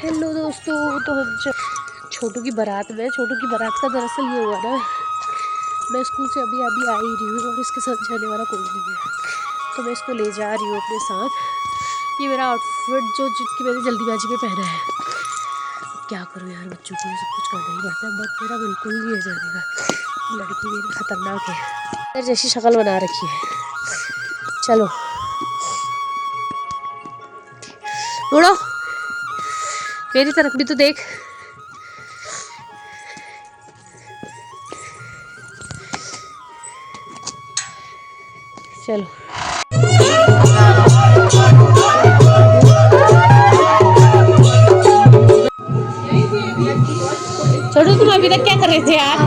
Hello दोस्तों, तो हम छोटू की बारात में छोटू की बारात का दरअसल ये हुआ ना, मैं स्कूल से अभी अभी आ ही रही हूँ और इसके साथ जाने वाला कोई नहीं है, तो मैं इसको ले जा रही हूँ अपने साथ। ये मेरा आउटफिट जिसकी मैंने जल्दीबाजी में पहना है। क्या करूँ यार, बच्चों के लिए सब कुछ करना ही पड़ता है, बट मेरा बिल्कुल नहीं है जाने का। लड़की मेरी खतरनाक है, यार जैसी शक्ल बना रखी है। चलो उड़ो, मेरी तरफ भी तो देख। चलो छोटू, तुम अभी तक क्या कर रहे थे यार?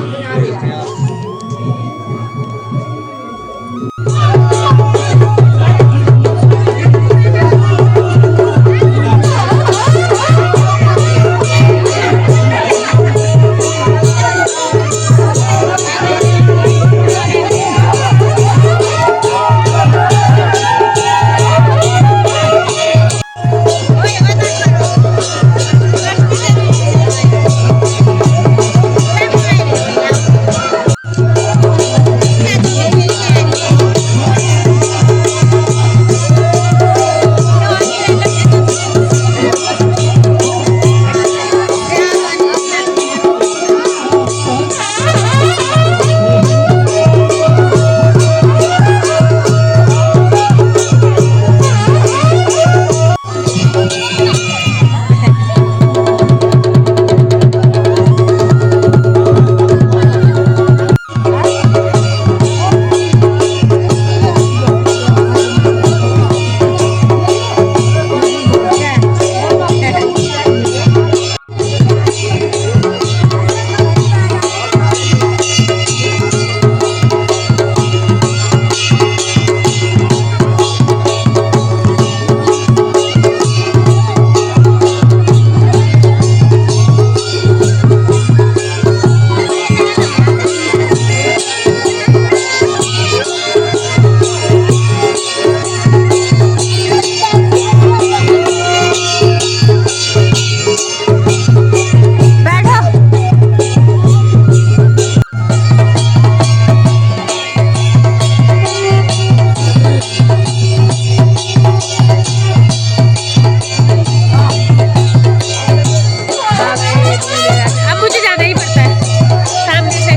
अब मुझे जाना ही पड़ता है सामने से।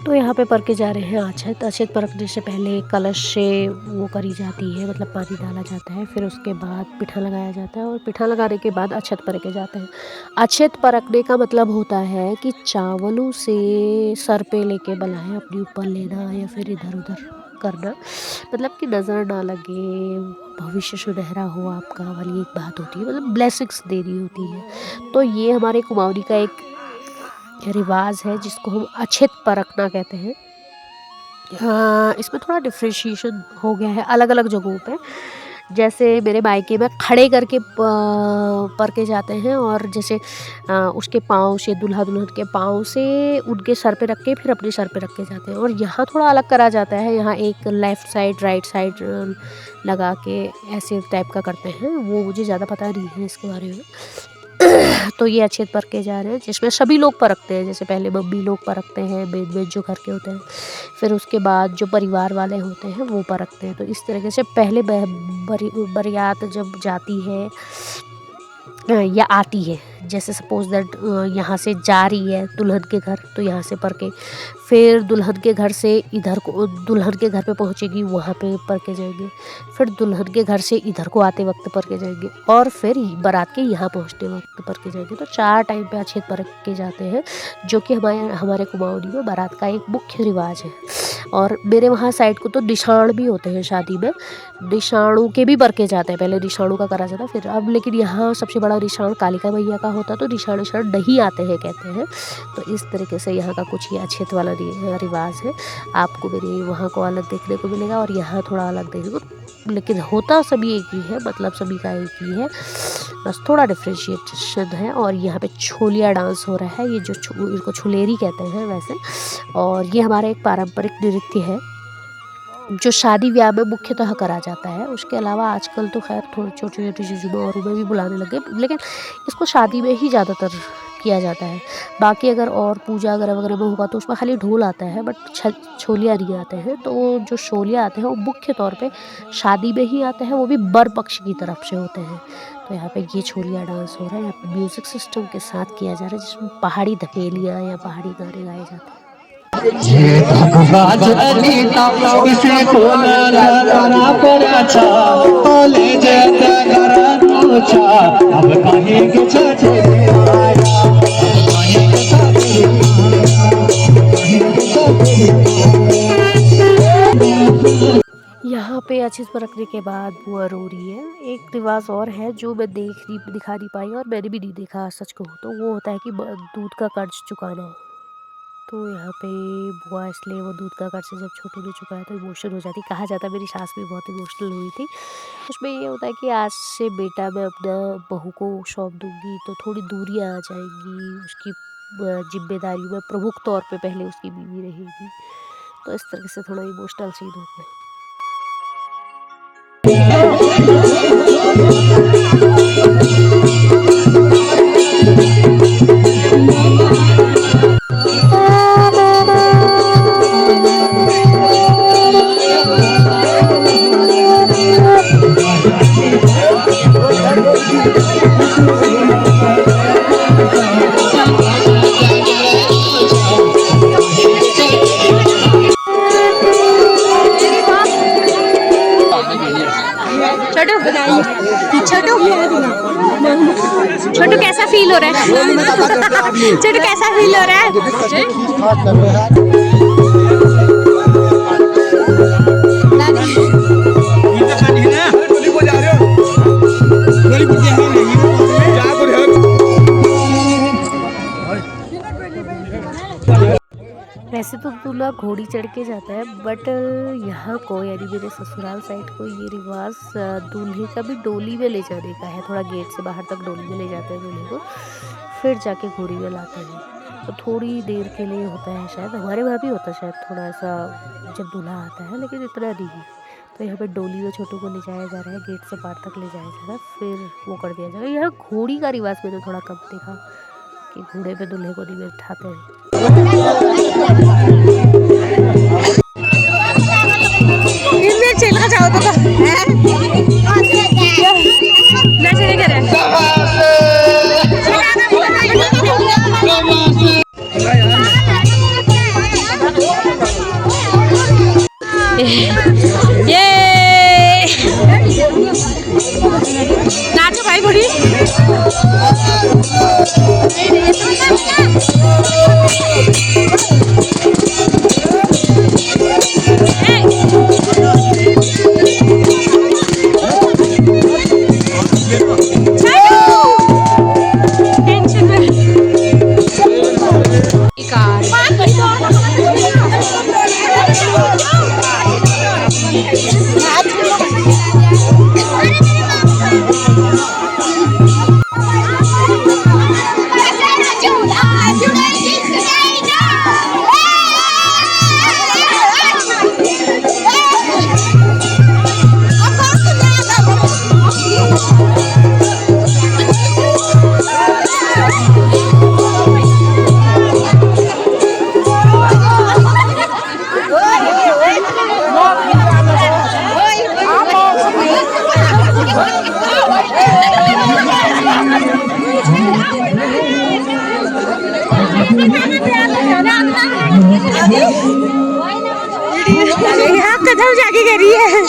तो यहाँ पे पर के जा रहे हैं अक्षत। अक्षत परखने से पहले कलश से वो करी जाती है, मतलब पानी डाला जाता है, फिर उसके बाद पिठा लगाया जाता है और पिठा लगाने के बाद अक्षत परखे जाते हैं। अक्षत परखने का मतलब होता है कि चावलों से सर पे लेके बलाएं अपने ऊपर लेना या फिर इधर उधर करना, मतलब कि नज़र ना लगे, भविष्य सुनहरा हो आपका वाली एक बात होती है, मतलब ब्लेसिंग्स देनी होती है। तो ये हमारे कुमाऊनी का एक रिवाज है जिसको हम अक्षत परखना कहते हैं। इसमें थोड़ा डिफ्रेंशिएशन हो गया है अलग अलग जगहों पे। जैसे मेरे मायके में खड़े करके परखे जाते हैं, और जैसे उसके पाँव से, दूल्हा दुल्हन के पाँव से उनके सर पे रख के फिर अपने सर पे रख के जाते हैं। और यहाँ थोड़ा अलग करा जाता है, यहाँ एक लेफ़्ट साइड राइट साइड लगा के ऐसे टाइप का करते हैं, वो मुझे ज़्यादा पता नहीं है इसके बारे में। तो ये अक्षत परखे जा रहे हैं जिसमें सभी लोग परखते हैं। जैसे पहले मम्मी लोग परखते हैं, मेन जो घर के होते हैं, फिर उसके बाद जो परिवार वाले होते हैं वो परखते हैं। तो इस तरीके से पहले बारात जब जाती है या आती है, जैसे सपोज दैट यहाँ से जा रही है दुल्हन के घर, तो यहाँ से परखे, फिर दुल्हन के घर से इधर को, दुल्हन के घर पे पहुँचेगी वहाँ पे परखे जाएंगे, फिर दुल्हन के घर से इधर को आते वक्त परखे जाएंगे, और फिर बारात के यहाँ पहुँचते वक्त परखे जाएंगे। तो 4 टाइम पे अक्षत परखे जाते हैं, जो कि हमारे कुमाऊनी में बारात का एक मुख्य रिवाज है। और मेरे वहाँ साइड को तो निशान भी होते हैं शादी में, निशानों के भी परखे जाते हैं। पहले निशानों का करा जाता है फिर, अब लेकिन यहाँ सबसे बड़ा निशान कालिका मैया का होता है, तो निशान नहीं आते हैं कहते हैं। तो इस तरीके से यहाँ का कुछ ही अक्षत वाला रिवाज है। आपको मेरे वहाँ को अलग देखने को मिलेगा और यहाँ थोड़ा अलग देखने को, लेकिन होता सभी एक ही है, मतलब सभी का एक ही है। बस थोड़ा डिफ्रेंशिएशन है। और यहाँ पे छोलिया डांस हो रहा है, ये जो इनको छुलेरी कहते हैं वैसे। और ये हमारा एक पारंपरिक नृत्य है जो शादी ब्याह में मुख्यतः करा जाता है। उसके अलावा आजकल तो खैर थोड़ी छोटी छोटी चीज़ों में और में भी बुलाने लगे, लेकिन इसको शादी में ही ज़्यादातर किया जाता है। बाकी अगर और पूजा वगैरह वगैरह में होगा तो उसमें खाली ढोल आता है, बट छोलिया नहीं आते हैं। तो जो छोलिया आते हैं वो मुख्य तौर पे शादी में ही आते हैं, वो भी बर पक्ष की तरफ से होते हैं। तो यहाँ पे ये छोलिया डांस हो रहा है, यहाँ पे म्यूज़िक सिस्टम के साथ किया जा रहा है, जिसमें पहाड़ी धकेलियाँ या पहाड़ी गाने गाए जाते हैं। यहाँ पे अच्छे से रखने के बाद बुआ रो रही है। एक रिवाज और है जो मैं दिखा नहीं पाई और मैंने भी नहीं देखा सच कहूँ तो, वो होता है कि दूध का कर्ज चुकाना। तो यहाँ पे बुआ इसलिए वो दूध का कर्ज जब छोटू ने चुकाया तो इमोशनल हो जाती। कहा जाता है मेरी सास भी बहुत इमोशनल हुई थी। उसमें ये होता है कि आज से बेटा मैं अपना बहू को सौंप दूँगी तो थोड़ी दूरियाँ आ जाएंगी, उसकी जिम्मेदारी में प्रमुख तौर पे पहले उसकी बीवी रहेगी। तो इस तरह से थोड़ा इमोशनल सीन होता है। छोटू कैसा फील हो रहा है? छोटू कैसा फील हो रहा है? वैसे तो दूल्हा घोड़ी चढ़ के जाता है, बट यहाँ को यानी मेरे ससुराल साइड को ये रिवाज दूल्हे का भी डोली में ले जाने का है। थोड़ा गेट से बाहर तक डोली में ले जाते हैं दूल्हे को, फिर जाके घोड़ी में लाते हैं। तो थोड़ी देर के लिए होता है, शायद हमारे वहाँ भी होता है शायद थोड़ा ऐसा जब दूल्हा आता है, लेकिन इतना नहीं। तो यहाँ पे डोली में छोटू को ले जाया जा रहा है, गेट से बाहर तक ले जाया जा रहा है, फिर वो कर दिया जाएगा। यहाँ घोड़ी का रिवाज मैंने थोड़ा कम देखा कि घोड़े पे दूल्हे को नहीं बैठाते हैं। ये नाचो भाई बुढ़ी। यहाँ कदम जाके करी है।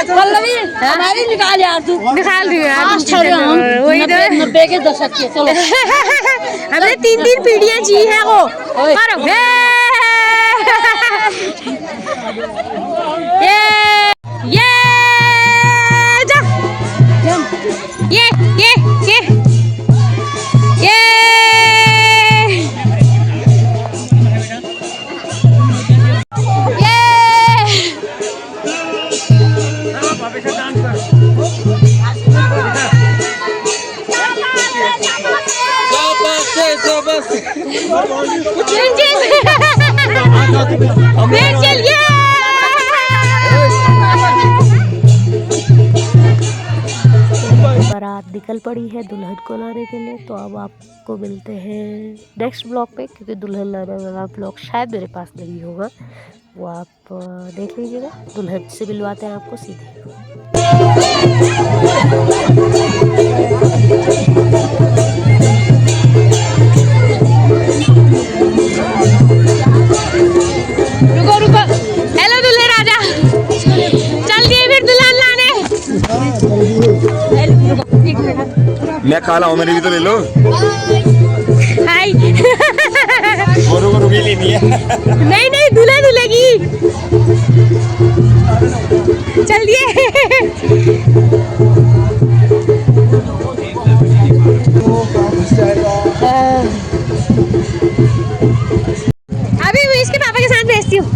पल्लवी हमारी निकाल यार तू। निकाल दी यार। वही 90 के दशक के। चलो हमने 3 पीढ़ियां जी है वो। पर ये जा ये बारात निकल पड़ी है दुल्हन को लाने के लिए। तो अब आपको मिलते हैं नेक्स्ट ब्लॉग पे, क्योंकि दुल्हन लाने वाला ब्लॉग शायद मेरे पास नहीं होगा, वो आप देख लीजिएगा। दुल्हन से मिलवाते हैं आपको सीधे। रुको हेलो दुल्हे राजा, चल दिए फिर दुल्हन लाने। मैं काला हूँ, मेरी भी तो ले लो। हाय गोरू गोरू की लेनी है। नहीं दूल्हा दूल्हे की। चल दिए। अभी मैं इसके पापा के साथ भेजती हूँ।